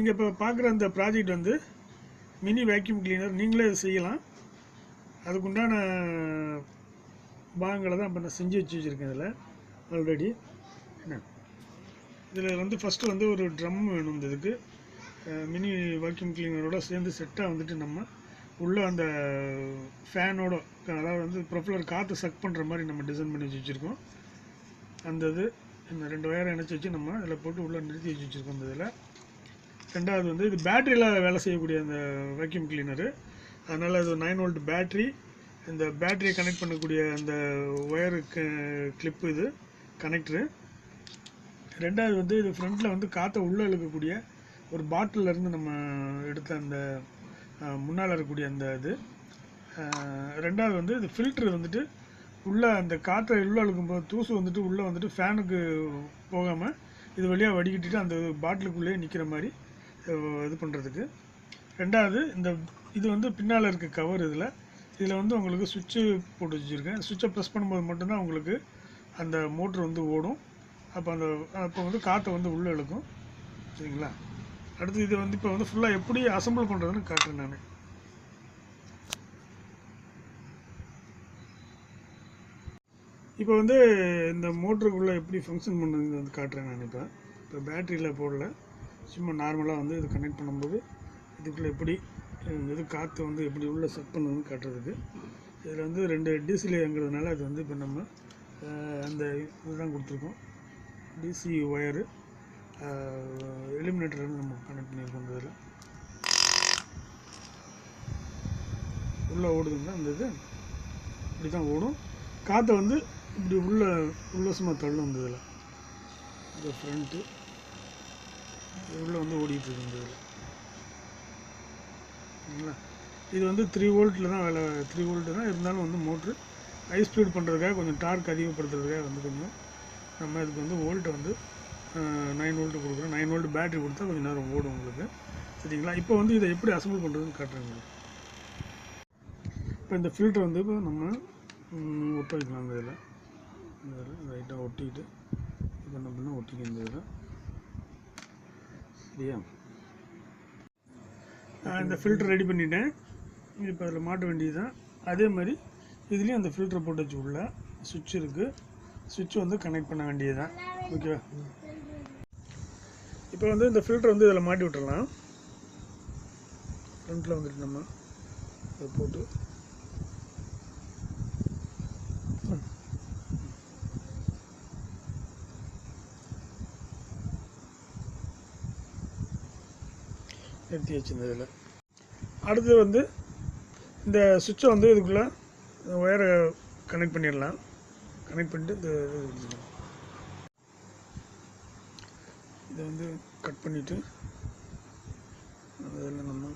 நீங்கள் இப்போ பார்க்குற அந்த ப்ராஜெக்ட் வந்து மினி வேக்யூம் கிளீனர் நீங்களே செய்யலாம். அதுக்குண்டான பாகங்களை தான் இப்போ நான் செஞ்சு வச்சுருக்கேன். இதில் ஆல்ரெடி என்ன இதில் வந்து ஃபஸ்ட்டு வந்து ஒரு ட்ரம் வேணும். இதுக்கு மினி வேக்யூம் கிளீனரோட சேர்ந்து செட்டாக வந்துட்டு நம்ம உள்ளே அந்த ஃபேனோட, அதாவது வந்து ப்ரொஃபலர் காற்று சக் பண்ணுற மாதிரி நம்ம டிசைன் பண்ணி வச்சுருக்கோம். அந்த இது இந்த 2 ஒயரை இணைச்சி வச்சு நம்ம இதில் போட்டு உள்ளே நிறுத்தி வச்சு வச்சுருக்கோம். இந்த இதில் ரெண்டாவது வந்து இது பேட்டரியில் வேலை செய்யக்கூடிய அந்த வேக்யூம் கிளீனரு. அதனால் அது 9 வோல்ட் பேட்ரி. இந்த பேட்டரியை கனெக்ட் பண்ணக்கூடிய அந்த ஒயருக்கு கிளிப்பு, இது கனெக்டரு. ரெண்டாவது வந்து இது ஃப்ரண்ட்டில் வந்து காற்றை உள்ளே இழுக்கக்கூடிய ஒரு பாட்டிலேருந்து நம்ம எடுத்த அந்த முன்னால் இருக்கக்கூடிய அந்த இது. ரெண்டாவது வந்து இது ஃபில்ட்ரு வந்துட்டு உள்ளே அந்த காற்றை உள்ளே இழுக்கும்போது தூசு வந்துட்டு உள்ளே வந்துட்டு ஃபேனுக்கு போகாமல் இது வழியாக வடிகட்டிட்டு அந்த பாட்டிலுக்குள்ளேயே நிற்கிற மாதிரி இது பண்ணுறதுக்கு. ரெண்டாவது இது வந்து பின்னால் இருக்க கவர். இதில் வந்து உங்களுக்கு சுவிட்சு போட்டு வச்சுருக்கேன். சுவிட்சை ப்ரெஸ் பண்ணும்போது மட்டும்தான் உங்களுக்கு அந்த மோட்ரு வந்து ஓடும். அப்போ வந்து காற்றை வந்து உள்ளே இழுக்கும். சரிங்களா? அடுத்து இது வந்து இப்போ வந்து ஃபுல்லாக எப்படி அசம்பிள் பண்ணுறதுன்னு காட்டுறேன் நான். இப்போ வந்து இந்த மோட்டருக்குள்ளே எப்படி ஃபங்க்ஷன் பண்ணுறதுன்னு வந்து காட்டுறேன் நான். இப்போ பேட்டரியில் போடல, சும்மா நார்மலாக வந்து இது கனெக்ட் பண்ணும்போது இதுக்குள்ளே எப்படி இது காற்று வந்து எப்படி உள்ளே செட் பண்ணுறதுன்னு காட்டுறதுக்கு. இதில் வந்து 2 டிசிலேங்கிறதுனால அது வந்து இப்போ நம்ம அந்த இதுதான் கொடுத்துருக்கோம். டிசி ஒயரு எலிமினேட்டர் வந்து நம்ம கனெக்ட் பண்ணியிருக்கோம். இதில் உள்ளே ஓடுதுங்களா அந்த இது இப்படி தான் ஓடும். காற்றை வந்து இப்படி உல்லாசமாக தள்ளும். இந்த இதில் இந்த ஃப்ரண்ட்டு உள்ளே வந்து ஓடிட்டுருக்கு. இந்த இதில் சரிங்களா? இது வந்து 3 வோல்ட்டில் தான் வேலை. 3 வோல்ட்டு தான் இருந்தாலும் வந்து மோட்ரு ஹை ஸ்பீட் பண்ணுறதுக்காக, கொஞ்சம் டார்க் அதிகப்படுத்துறதுக்காக வந்து கொஞ்சம் நம்ம இதுக்கு வந்து வோல்ட்டை வந்து 9 வோல்ட்டு கொடுக்குறோம். 9 வோல்ட் பேட்டரி கொடுத்தா கொஞ்சம் நேரம் ஓடும் உங்களுக்கு. சரிங்களா? இப்போ வந்து இதை எப்படி அசம்பிள் பண்ணுறதுன்னு காட்டுறேங்க. இப்போ இந்த ஃபில்டர் வந்து இப்போ நம்ம ஒட்ட வைக்கலாம். இந்த இதில் லைட்டாக ஒட்டிக்கிட்டு இப்போ என்ன பண்ணால் ஒட்டிக்க இந்த இதில். சரியா? இந்த ஃபில்டர் ரெடி பண்ணிட்டேன். இப்போ அதில் மாட்ட வேண்டியது தான். அதே மாதிரி இதுலேயும் அந்த ஃபில்டரை போட்டு வச்சு உள்ள சுவிட்ச் இருக்குது. சுவிட்ச் வந்து கனெக்ட் பண்ண வேண்டியது தான். ஓகேவா? இப்போ வந்து இந்த ஃபில்டர் வந்து இதில் மாட்டி விட்டுடலாம். ஃப்ரண்ட்டில் வந்துட்டு நம்ம இதை போட்டு நிறுத்தி வச்சுருந்த இதில். அடுத்து வந்து இந்த சுவிட்சை வந்து இதுக்குள்ளே ஒயரை கனெக்ட் பண்ணிடலாம். கனெக்ட் பண்ணிட்டு இதை வந்து கட் பண்ணிவிட்டு அதில் நம்ம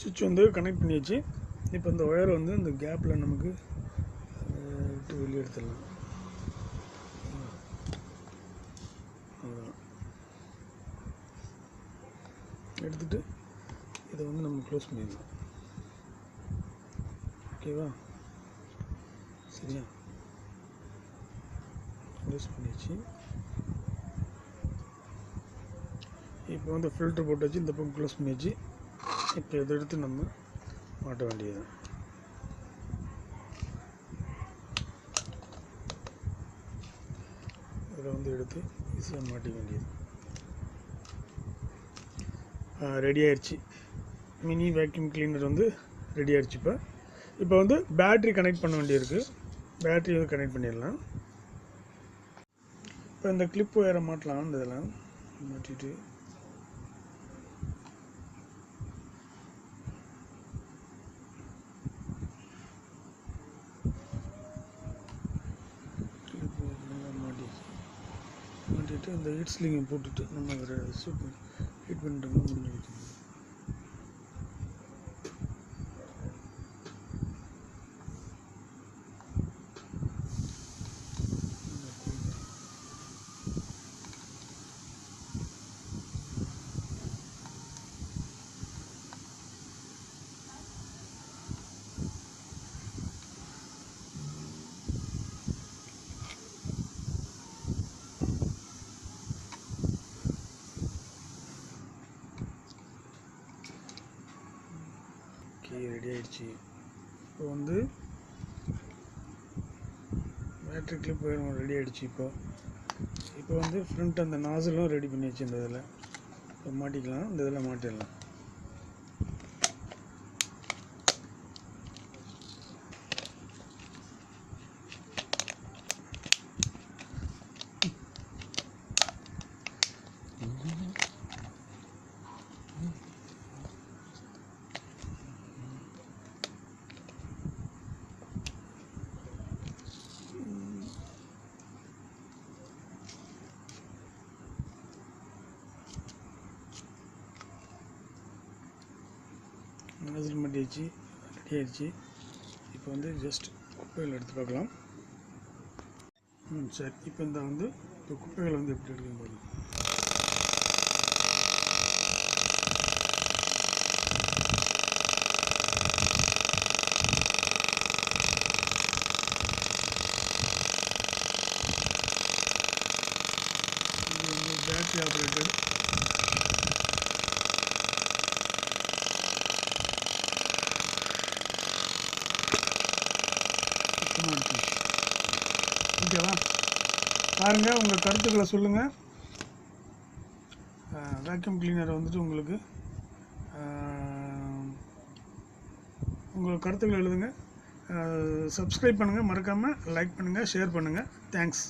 சுவிட்ச் வந்து கனெக்ட் பண்ணியாச்சு. இப்போ இந்த ஒயரை வந்து இந்த கேப்பில் நமக்கு விட்டு வெளியே எடுத்துடலாம். எடுத்துகிட்டு இதை வந்து நம்ம க்ளோஸ் பண்ணிடலாம். ஓகேவா? சரியா? க்ளோஸ் பண்ணியாச்சு. இப்போ வந்து ஃபில்டர் போட்டு வச்சு இந்த பக்கம் க்ளோஸ் பண்ணியாச்சு. இப்போ இதை எடுத்து நம்ம மாட்ட வேண்டியது. இதில் வந்து எடுத்து ஈஸியாக மாட்டிக்க வேண்டியது. ரெடி ஆயிடுச்சு. மினி வேக்யூம் கிளீனர் வந்து ரெடி ஆயிடுச்சு. இப்போ வந்து பேட்ரி கனெக்ட் பண்ண வேண்டியிருக்கு. பேட்ரி வந்து கனெக்ட் பண்ணிடலாம். இப்போ இந்த கிளிப் ஒயரை மாட்டலாம். இந்த இதெல்லாம் மாட்டிட்டு மாட்டிட்டு இந்த ஹீட் ஸ்லிங்கை போட்டுட்டு நம்ம அதை ஹீட் பண்ணிட்டோம்னா முடிஞ்சு. ரெடி ஆகிடுச்சு. இப்போ வந்து பேட்ரி கிளிப் ரெடி ஆகிடுச்சு. இப்போ வந்து ஃப்ரண்ட் அந்த நாசிலும் ரெடி பண்ணி வச்சு இந்த இதில் இப்போ மாட்டிக்கலாம். இந்த இதில் மாட்டிடலாம். நாசில் மாட்டிடுச்சு, ரெடி ஆகிடுச்சு. இப்போ வந்து ஜஸ்ட் குப்பைகள் எடுத்து பார்க்கலாம். சரி, இப்போ இந்த வந்து இப்போ குப்பைகளை வந்து எப்படி எடுக்கும் போது இது வந்து பேட்டரி ஆப்ரேட்டட். ஓகேவா? பாருங்கள், உங்கள் கருத்துக்களை சொல்லுங்கள். வேக்யூம் கிளீனர் வந்துட்டு உங்களுக்கு உங்கள் கருத்துக்களை எழுதுங்க. சப்ஸ்கிரைப் பண்ணுங்கள், மறக்காமல் லைக் பண்ணுங்கள், ஷேர் பண்ணுங்கள். தேங்க்ஸ்.